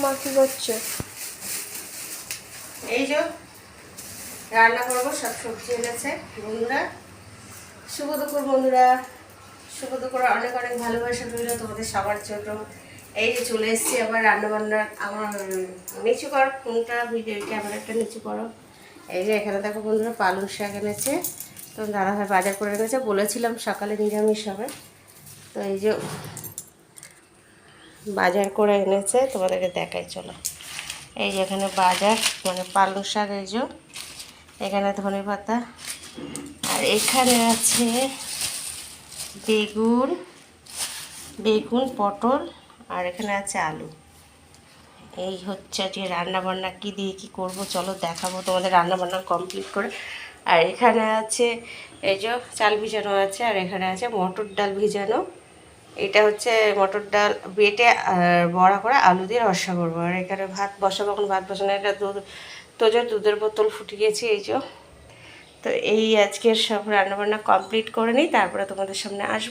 মা কি করছে? এই যে রান্না করবো, সব সবজি এনেছে বন্ধুরা। শুভ দুপুর বন্ধুরা, শুভ দুপুর, অনেক অনেক ভালোবাসা রইল তোমাদের সবার জন্য। এই যে চলে এসেছি আবার রান্নাবান্না। আমার নিচু কর ফোনটা, ভিডিও ক্যামেরাটা নিচু করো। এই যে এখানে দেখো বন্ধুরা, পালং শাক এনেছে। তো দাদাভাই বাজার করে এনেছে, বলেছিলাম সকালে নিরামিষ হবে। তো এই যে বাজার করে এনেছে, তোমাদেরকে দেখাই চলো। এই যে এখানে বাজার, মানে পালং শাক, এই যে এখানে ধনেপাতা, আর এখানে আছে বেগুন পটল, আর এখানে আছে আলু। এই হচ্ছে যে রান্নাবান্না কী দিয়ে কী করব চলো দেখাবো তোমাদের রান্নাবান্না কমপ্লিট করে। আর এখানে আছে এই যে চাল ভিজানো আছে, আর এখানে আছে মটর ডাল ভিজানো। এটা হচ্ছে মটর ডাল বেটে বড়া করে আলু দিয়ে রসা করবো। আর এখানে ভাত বসাবো, এখন ভাত বসানো। এটা দুধের বোতল ফুটিয়েছি এই যে। তো এই আজকের সব রান্নাবান্না কমপ্লিট করে নিই, তারপরে তোমাদের সামনে আসবো।